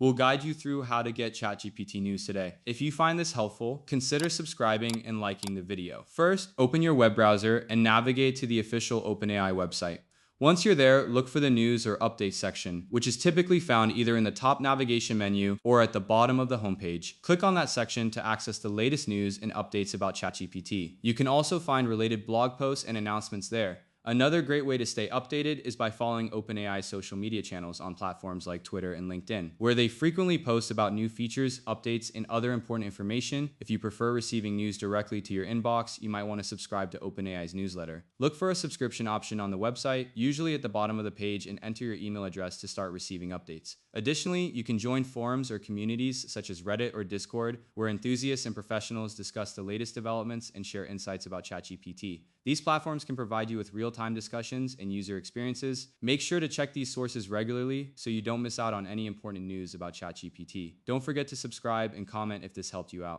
We'll guide you through how to get ChatGPT news today. If you find this helpful, consider subscribing and liking the video. First, open your web browser and navigate to the official OpenAI website. Once you're there, look for the news or updates section, which is typically found either in the top navigation menu or at the bottom of the homepage. Click on that section to access the latest news and updates about ChatGPT. You can also find related blog posts and announcements there. Another great way to stay updated is by following OpenAI's social media channels on platforms like Twitter and LinkedIn, where they frequently post about new features, updates, and other important information. If you prefer receiving news directly to your inbox, you might want to subscribe to OpenAI's newsletter. Look for a subscription option on the website, usually at the bottom of the page, and enter your email address to start receiving updates. Additionally, you can join forums or communities such as Reddit or Discord, where enthusiasts and professionals discuss the latest developments and share insights about ChatGPT. These platforms can provide you with real-time discussions and user experiences. Make sure to check these sources regularly so you don't miss out on any important news about ChatGPT. Don't forget to subscribe and comment if this helped you out.